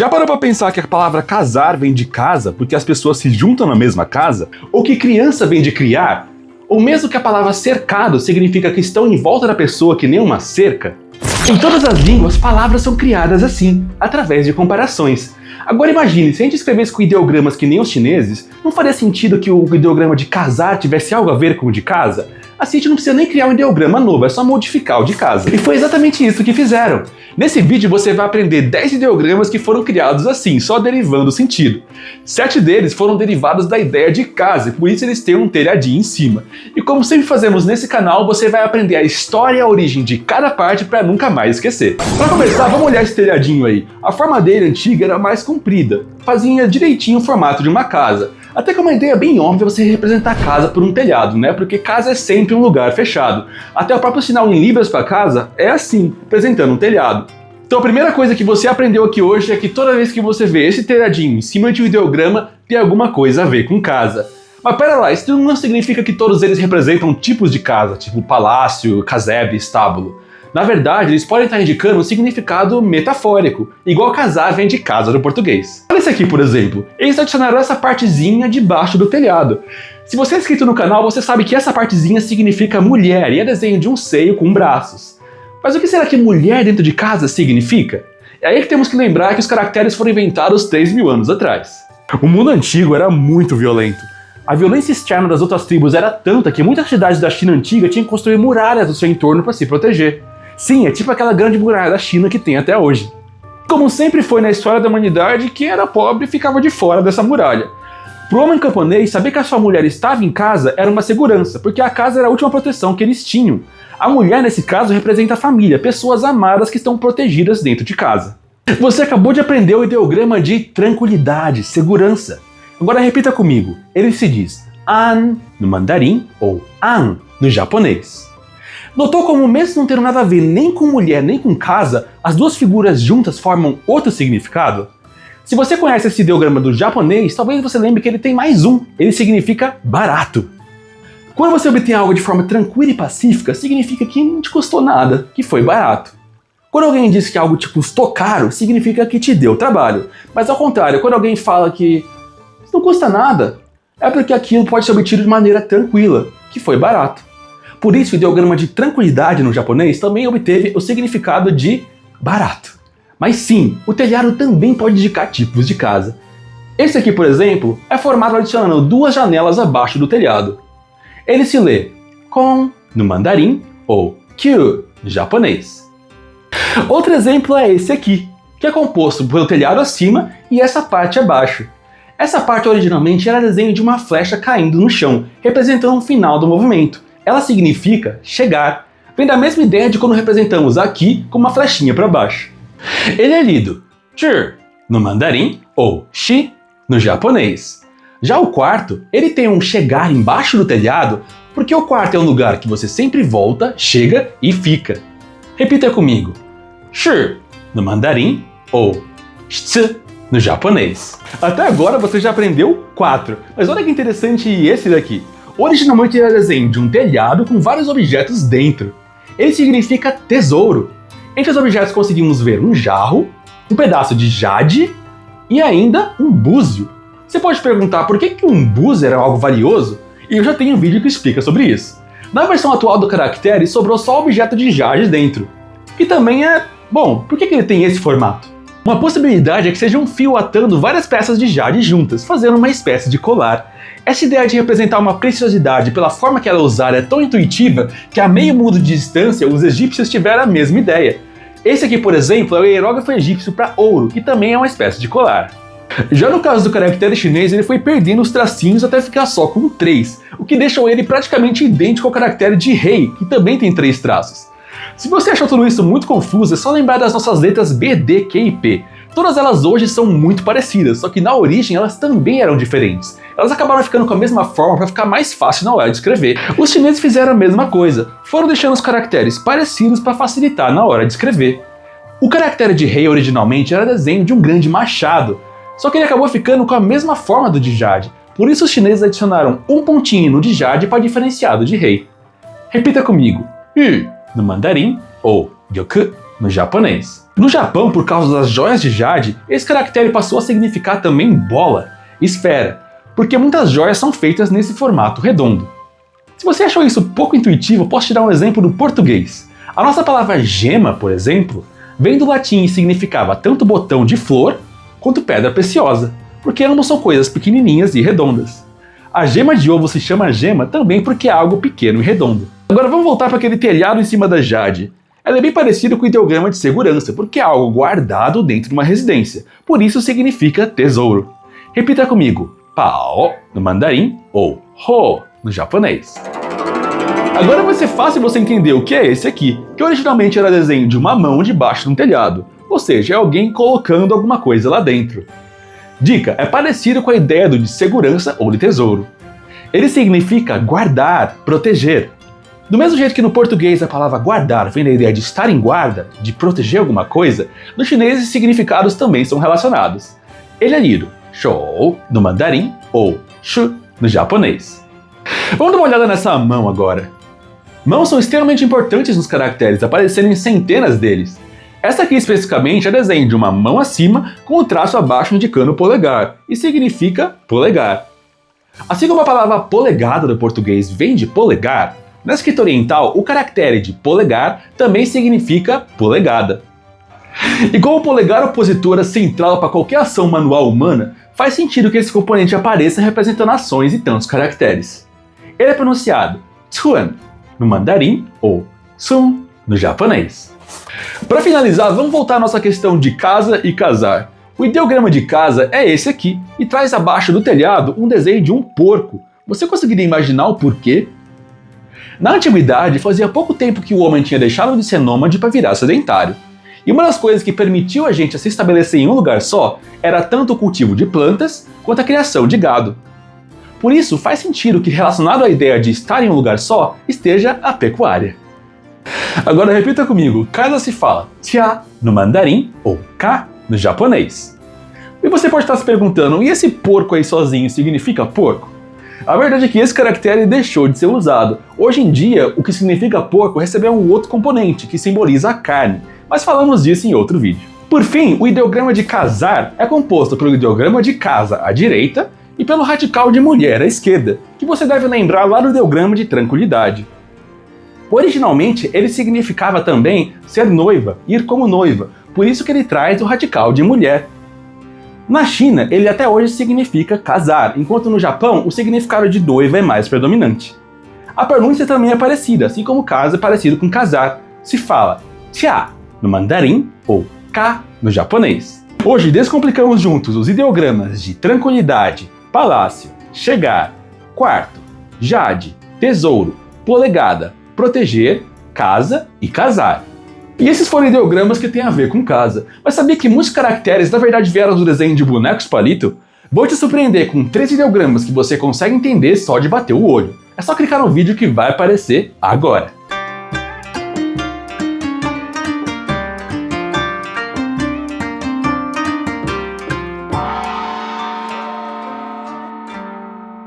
Já parou pra pensar que a palavra casar vem de casa porque as pessoas se juntam na mesma casa? Ou que criança vem de criar? Ou mesmo que a palavra cercado significa que estão em volta da pessoa que nem uma cerca? Em todas as línguas, palavras são criadas assim, através de comparações. Agora imagine, se a gente escrevesse com ideogramas que nem os chineses, não faria sentido que o ideograma de casar tivesse algo a ver com o de casa? Assim a gente não precisa nem criar um ideograma novo, é só modificar o de casa. E foi exatamente isso que fizeram. Nesse vídeo você vai aprender 10 ideogramas que foram criados assim, só derivando o sentido. 7 deles foram derivados da ideia de casa, e por isso eles têm um telhadinho em cima. E como sempre fazemos nesse canal, você vai aprender a história e a origem de cada parte para nunca mais esquecer. Para começar, vamos olhar esse telhadinho aí. A forma dele antiga era mais comprida, fazia direitinho o formato de uma casa. Até que é uma ideia bem óbvia você representar a casa por um telhado, né? Porque casa é sempre um lugar fechado. Até o próprio sinal em Libras para casa é assim, representando um telhado. Então a primeira coisa que você aprendeu aqui hoje é que toda vez que você vê esse telhadinho em cima de um ideograma, tem alguma coisa a ver com casa. Mas pera lá, isso não significa que todos eles representam tipos de casa, tipo palácio, casebre, estábulo. Na verdade, eles podem estar indicando um significado metafórico, igual casar vem de casa no português. Olha esse aqui, por exemplo. Eles adicionaram essa partezinha debaixo do telhado. Se você é inscrito no canal, você sabe que essa partezinha significa mulher e é desenho de um seio com braços. Mas o que será que mulher dentro de casa significa? É aí que temos que lembrar que os caracteres foram inventados 3.000 anos atrás. O mundo antigo era muito violento. A violência externa das outras tribos era tanta que muitas cidades da China antiga tinham que construir muralhas no seu entorno para se proteger. Sim, é tipo aquela grande muralha da China que tem até hoje. Como sempre foi na história da humanidade, quem era pobre ficava de fora dessa muralha. Para o homem camponês, saber que a sua mulher estava em casa era uma segurança, porque a casa era a última proteção que eles tinham. A mulher, nesse caso, representa a família, pessoas amadas que estão protegidas dentro de casa. Você acabou de aprender o ideograma de tranquilidade, segurança. Agora repita comigo. Ele se diz an no mandarim ou an no japonês. Notou como, mesmo não tendo nada a ver nem com mulher nem com casa, as duas figuras juntas formam outro significado? Se você conhece esse ideograma do japonês, talvez você lembre que ele tem mais um. Ele significa barato. Quando você obtém algo de forma tranquila e pacífica, significa que não te custou nada, que foi barato. Quando alguém diz que algo te custou caro, significa que te deu trabalho. Mas ao contrário, quando alguém fala que isso não custa nada, é porque aquilo pode ser obtido de maneira tranquila, que foi barato. Por isso, o ideograma de tranquilidade no japonês também obteve o significado de barato. Mas sim, o telhado também pode indicar tipos de casa. Esse aqui, por exemplo, é formado adicionando 2 janelas abaixo do telhado. Ele se lê kon no mandarim ou kyu no japonês. Outro exemplo é esse aqui, que é composto pelo telhado acima e essa parte abaixo. Essa parte originalmente era desenho de uma flecha caindo no chão, representando o final do movimento. Ela significa chegar. Vem da mesma ideia de quando representamos aqui com uma flechinha para baixo. Ele é lido chi no mandarim ou shi no japonês. Já o quarto, ele tem um chegar embaixo do telhado, porque o quarto é um lugar que você sempre volta, chega e fica. Repita comigo. Shi no mandarim ou shitsu no japonês. Até agora você já aprendeu 4, mas olha que interessante esse daqui. Originalmente ele era desenho de um telhado com vários objetos dentro. Ele significa tesouro. Entre os objetos conseguimos ver um jarro, um pedaço de jade e ainda um búzio. Você pode perguntar por que um búzio era algo valioso? E eu já tenho um vídeo que explica sobre isso. Na versão atual do caractere sobrou só o objeto de jade dentro. E também bom, por que ele tem esse formato? Uma possibilidade é que seja um fio atando várias peças de jade juntas, fazendo uma espécie de colar. Essa ideia de representar uma preciosidade pela forma que ela é usada é tão intuitiva que a meio mundo de distância os egípcios tiveram a mesma ideia. Esse aqui, por exemplo, é o hierógrafo egípcio para ouro, que também é uma espécie de colar. Já no caso do caractere chinês, ele foi perdendo os tracinhos até ficar só com 3, o que deixou ele praticamente idêntico ao caractere de rei, que também tem 3 traços. Se você achou tudo isso muito confuso, é só lembrar das nossas letras B, D, Q e P. Todas elas hoje são muito parecidas, só que na origem elas também eram diferentes. Elas acabaram ficando com a mesma forma para ficar mais fácil na hora de escrever. Os chineses fizeram a mesma coisa, foram deixando os caracteres parecidos para facilitar na hora de escrever. O caractere de rei originalmente era desenho de um grande machado, só que ele acabou ficando com a mesma forma do de jade. Por isso os chineses adicionaram um pontinho no de jade para diferenciar do de rei. Repita comigo. Yu no mandarim ou Gyoku no japonês. No Japão, por causa das joias de jade, esse caractere passou a significar também bola, esfera, porque muitas joias são feitas nesse formato redondo. Se você achou isso pouco intuitivo, posso te dar um exemplo do português. A nossa palavra gema, por exemplo, vem do latim e significava tanto botão de flor quanto pedra preciosa, porque ambos são coisas pequenininhas e redondas. A gema de ovo se chama gema também porque é algo pequeno e redondo. Agora vamos voltar para aquele telhado em cima da jade. Ela é bem parecida com o ideograma de segurança, porque é algo guardado dentro de uma residência, por isso significa tesouro. Repita comigo, pao no mandarim ou ho no japonês. Agora vai ser fácil você entender o que é esse aqui, que originalmente era desenho de uma mão debaixo de um telhado, ou seja, é alguém colocando alguma coisa lá dentro. Dica, é parecido com a ideia de segurança ou de tesouro. Ele significa guardar, proteger. Do mesmo jeito que no português a palavra guardar vem da ideia de estar em guarda, de proteger alguma coisa, no chinês os significados também são relacionados. Ele é lido shou no mandarim ou shu no japonês. Vamos dar uma olhada nessa mão agora. Mãos são extremamente importantes nos caracteres, aparecendo em centenas deles. Essa aqui especificamente é desenho de uma mão acima com o traço abaixo indicando o polegar, e significa polegar. Assim como a palavra polegada do português vem de polegar, na escrita oriental o caractere de polegar também significa polegada. E como o polegar opositor é central para qualquer ação manual humana, faz sentido que esse componente apareça representando ações e tantos caracteres. Ele é pronunciado tsuan no mandarim ou sun no japonês. Para finalizar, vamos voltar à nossa questão de casa e casar. O ideograma de casa é esse aqui e traz abaixo do telhado um desenho de um porco. Você conseguiria imaginar o porquê? Na antiguidade, fazia pouco tempo que o homem tinha deixado de ser nômade para virar sedentário. E uma das coisas que permitiu a gente se estabelecer em um lugar só era tanto o cultivo de plantas quanto a criação de gado. Por isso, faz sentido que relacionado à ideia de estar em um lugar só esteja a pecuária. Agora repita comigo, casa se fala tia no mandarim ou ka no japonês. E você pode estar se perguntando, e esse porco aí sozinho significa porco? A verdade é que esse caractere deixou de ser usado. Hoje em dia, o que significa porco recebeu um outro componente, que simboliza a carne, mas falamos disso em outro vídeo. Por fim, o ideograma de casar é composto pelo ideograma de casa à direita e pelo radical de mulher à esquerda, que você deve lembrar lá do ideograma de tranquilidade. Originalmente, ele significava também ser noiva, ir como noiva, por isso que ele traz o radical de mulher. Na China, ele até hoje significa casar, enquanto no Japão o significado de noiva é mais predominante. A pronúncia também é parecida, assim como casa é parecido com casar. Se fala tia no mandarim ou ka no japonês. Hoje descomplicamos juntos os ideogramas de tranquilidade, palácio, chegar, quarto, jade, tesouro, polegada, proteger, casa e casar. E esses foram ideogramas que têm a ver com casa. Mas sabia que muitos caracteres na verdade vieram do desenho de bonecos palito? Vou te surpreender com 3 ideogramas que você consegue entender só de bater o olho. É só clicar no vídeo que vai aparecer agora.